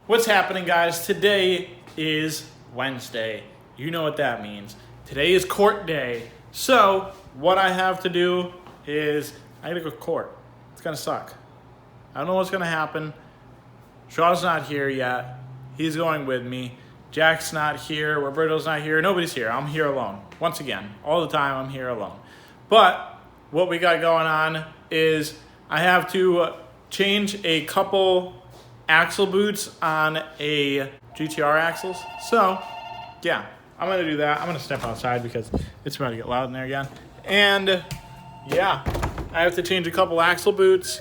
What's happening, guys? Today is Wednesday. You know what that means. Today is court day. So what I have to do is I gotta go to court. It's gonna suck. I don't know what's gonna happen. Shaw's not here yet. He's going with me. Jack's not here. Roberto's not here. Nobody's here. I'm here alone. Once again, all the time I'm here alone. But what we got going on is I have to change a couple axle boots on a GTR axles. So yeah, I'm gonna do that. I'm gonna step outside because it's about to get loud in there again. And yeah, I have to change a couple axle boots,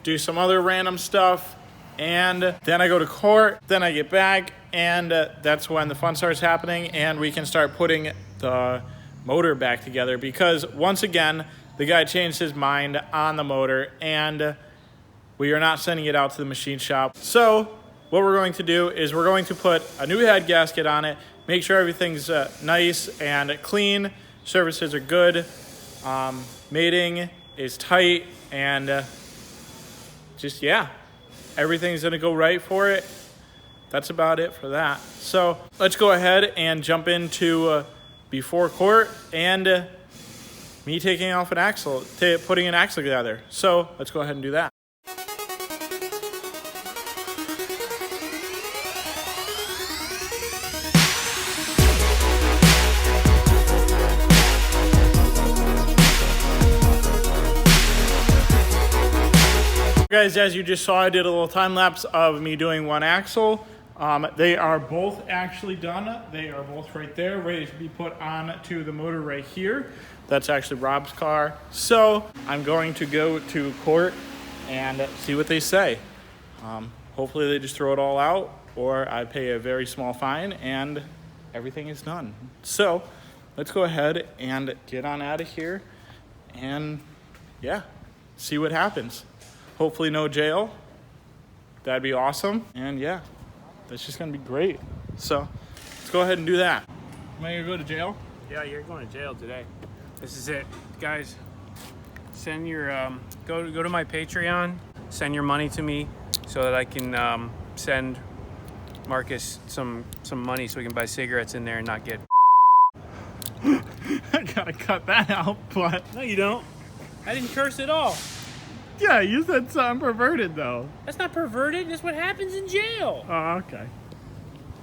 do some other random stuff, and then I go to court, then I get back, and that's when the fun starts happening and we can start putting the motor back together, because once again the guy changed his mind on the motor and we are not sending it out to the machine shop. So what we're going to do is we're going to put a new head gasket on it, make sure everything's nice and clean, services are good, mating is tight, and just, yeah, everything's gonna go right for it. That's about it for that. So let's go ahead and jump into before court and me taking off an axle, putting an axle together. So let's go ahead and do that. Guys, as you just saw, I did a little time lapse of me doing one axle. They are both actually done. They are both right there, ready to be put on to the motor right here. That's actually Rob's car. So I'm going to go to court and see what they say. Hopefully they just throw it all out, or I pay a very small fine and everything is done. So let's go ahead and get on out of here and yeah, see what happens. Hopefully no jail. That'd be awesome. And yeah, that's just gonna be great. So let's go ahead and do that. Am I gonna go to jail? Yeah, you're going to jail today. This is it, guys. Send your go to my Patreon. Send your money to me so that I can send Marcus some money so we can buy cigarettes in there and not get. I gotta cut that out, but No, you don't. I didn't curse at all. yeah, you said something perverted though. That's not perverted. That's what happens in jail. Oh, okay.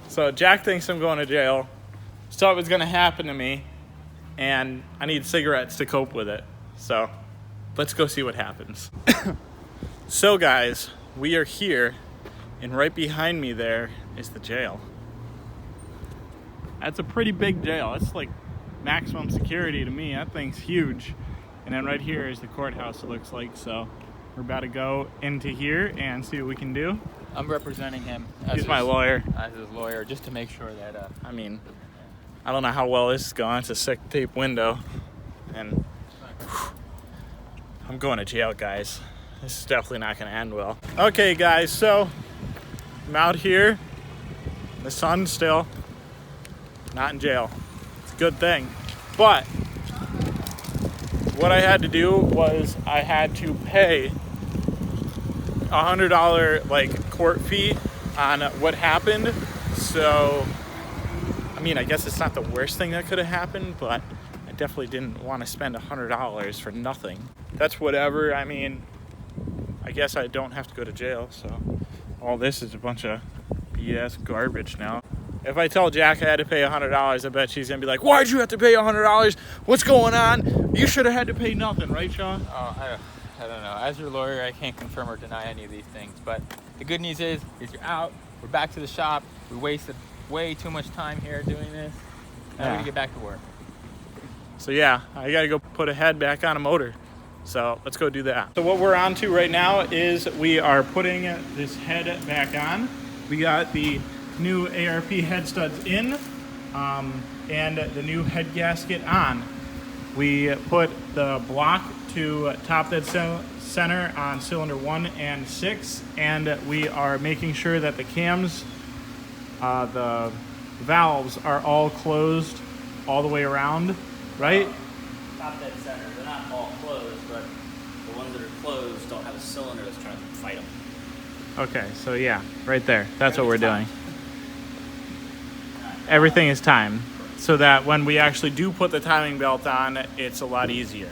So Jack thinks I'm going to jail. Stuff is gonna happen to me, and I need cigarettes to cope with it. So let's go see what happens. So guys, we are here, and right behind me there is the jail. That's a pretty big jail. It's like maximum security to me. That thing's huge. And then right here is the courthouse, it looks like. So we're about to go into here and see what we can do. I'm representing him. He's my lawyer. As his lawyer, just to make sure that... I mean, I don't know how well this is going. It's a sick tape window. And I'm going to jail, guys. This is definitely not going to end well. Okay, guys, so I'm out here. The sun's still not in jail. It's a good thing. But what I had to do was I had to pay $100 like court fee on what happened. So I mean, I guess it's not the worst thing that could have happened, but I definitely didn't want to spend $100 for nothing. That's whatever. I mean, I guess I don't have to go to jail, so all this is a bunch of BS garbage now. If I tell Jack I had to pay $100, I bet she's gonna be like, why'd you have to pay $100? What's going on? You should have had to pay nothing, right, Sean? Oh, I don't know. As your lawyer, I can't confirm or deny any of these things. But the good news is you're out. We're back to the shop. We wasted way too much time here doing this. Now we gotta get back to work. So yeah, I gotta go put a head back on a motor. So let's go do that. So what we're on to right now is we are putting this head back on. We got the new ARP head studs in and the new head gasket on. We put the block to top dead center on cylinder 1 and 6, and we are making sure that the cams, the valves are all closed all the way around, right? Top dead center. They're not all closed, but the ones that are closed don't have a cylinder that's trying to fight them. Okay, so yeah, right there. That's what we're doing. Everything is timed so that when we actually do put the timing belt on, it's a lot easier.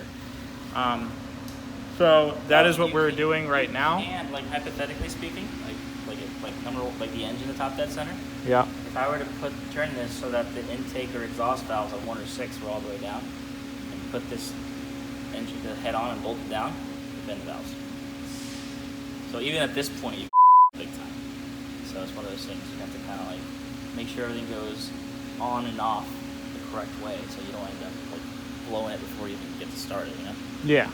So that is what we're doing right now. And like hypothetically speaking, like the engine, the top dead center. Yeah. If I were to turn this so that the intake or exhaust valves on 1 or 6 were all the way down, and put this engine the head on and bolt it down, you bend the valves. So even at this point, you big time. So it's one of those things you have to kind of like make sure everything goes on and off the correct way, so you don't end up like blowing it before you even get to start it. You know? Yeah.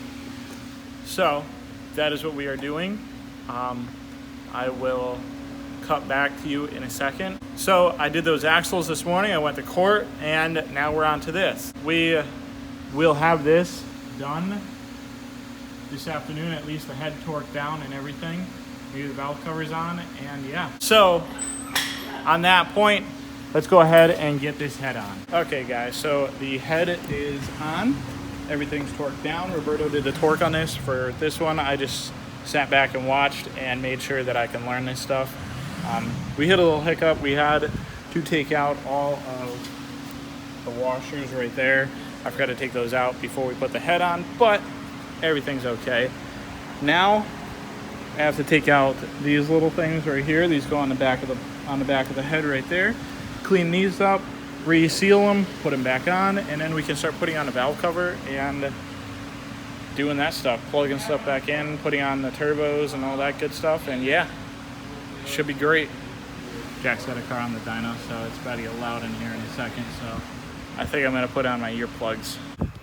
So that is what we are doing. I will cut back to you in a second. So I did those axles this morning. I went to court, and now we're on to this. We will have this done this afternoon, at least the head torqued down and everything. Maybe the valve covers on, and yeah. So on that point, let's go ahead and get this head on. Okay guys, so the head is on. Everything's torqued down. Roberto did the torque on this. For this one, I just sat back and watched and made sure that I can learn this stuff. We hit a little hiccup. We had to take out all of the washers right there. I forgot to take those out before we put the head on, but everything's okay. Now I have to take out these little things right here. These go on the back of the head right there. Clean these up, reseal them, put them back on, and then we can start putting on the valve cover and doing that stuff, plugging stuff back in, putting on the turbos and all that good stuff, and yeah, should be great. Jack's got a car on the dyno, so it's about to get loud in here in a second, so I think I'm gonna put on my earplugs.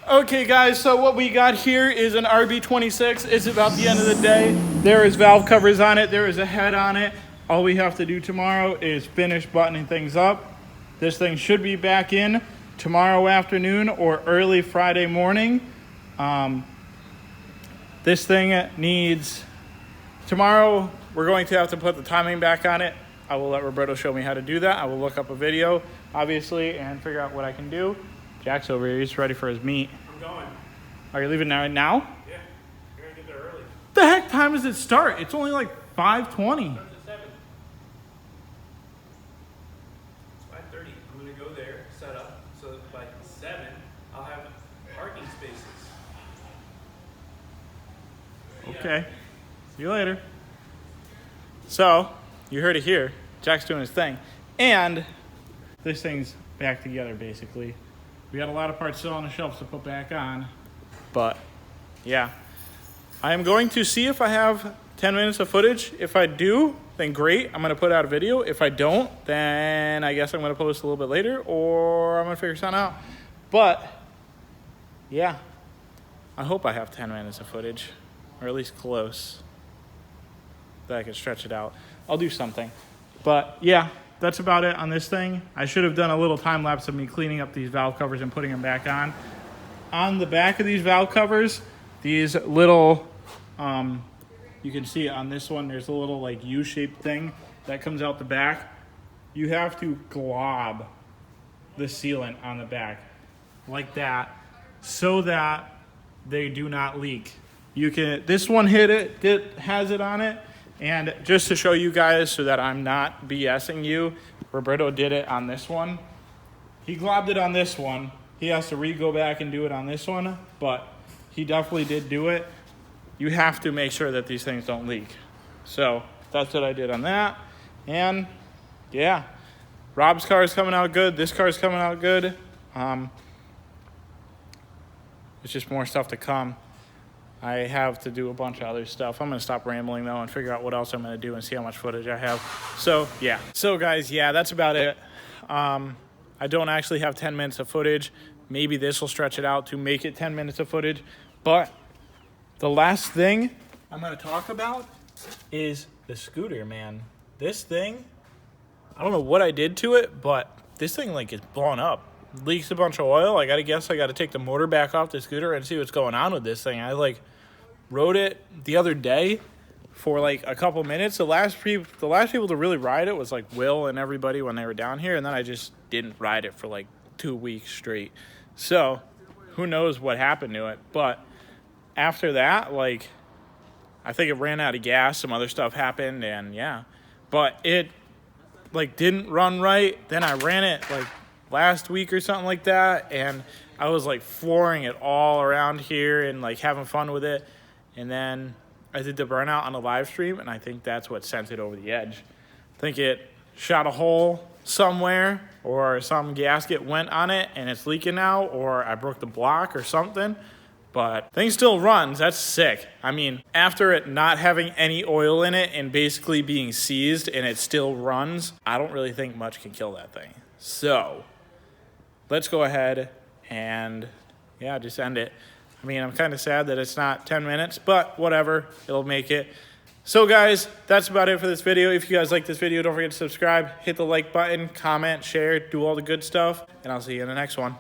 Okay guys, so what we got here is an RB26. It's about the end of the day. There is valve covers on it, there is a head on it. All we have to do tomorrow is finish buttoning things up. This thing should be back in tomorrow afternoon or early Friday morning. This thing needs, tomorrow we're going to have to put the timing back on it. I will let Roberto show me how to do that. I will look up a video, obviously, and figure out what I can do. Jack's over here, he's ready for his meet. I'm going. Are you leaving now? Now? Yeah, you're gonna get there early. The heck time does it start? It's only like 5:20. Starts at 7. It's 5:30. I'm gonna go there, set up, so that by 7, I'll have parking spaces. Okay. See you later. So, you heard it here. Jack's doing his thing. And this thing's back together, basically. We got a lot of parts still on the shelves to put back on. But, yeah. I am going to see if I have 10 minutes of footage. If I do, then great. I'm going to put out a video. If I don't, then I guess I'm going to post a little bit later. Or I'm going to figure something out. But, yeah. I hope I have 10 minutes of footage. Or at least close. That I can stretch it out. I'll do something. But yeah, that's about it on this thing. I should have done a little time lapse of me cleaning up these valve covers and putting them back on. On the back of these valve covers, these little, you can see on this one, there's a little like U-shaped thing that comes out the back. You have to glob the sealant on the back like that so that they do not leak. You can, this one it has it on it. And just to show you guys so that I'm not BSing you, Roberto did it on this one. He globbed it on this one. He has to go back and do it on this one, but he definitely did do it. You have to make sure that these things don't leak. So that's what I did on that. And yeah, Rob's car is coming out good. This car is coming out good. It's just more stuff to come. I have to do a bunch of other stuff. I'm going to stop rambling, though, and figure out what else I'm going to do and see how much footage I have. So, yeah. So, guys, yeah, that's about it. I don't actually have 10 minutes of footage. Maybe this will stretch it out to make it 10 minutes of footage. But the last thing I'm going to talk about is the scooter, man. This thing, I don't know what I did to it, but this thing, like, is blown up. Leaks a bunch of oil. I got to take the motor back off the scooter and see what's going on with this thing. I, like, rode it the other day for like a couple minutes. The last people to really ride it was like Will and everybody when they were down here, and then I just didn't ride it for like 2 weeks straight. So who knows what happened to it? But after that, like, I think it ran out of gas. Some other stuff happened, and yeah. But it, like, didn't run right. Then I ran it, like, last week or something like that, and I was, like, flooring it all around here and, like, having fun with it. And then I did the burnout on the live stream, and I think that's what sent it over the edge. I think it shot a hole somewhere, or some gasket went on it and it's leaking now, or I broke the block or something. But thing still runs. That's sick. I mean, after it not having any oil in it and basically being seized and it still runs, I don't really think much can kill that thing. So let's go ahead and, yeah, just end it. I mean, I'm kind of sad that it's not 10 minutes, but whatever, it'll make it. So guys, that's about it for this video. If you guys like this video, don't forget to subscribe, hit the like button, comment, share, do all the good stuff, and I'll see you in the next one.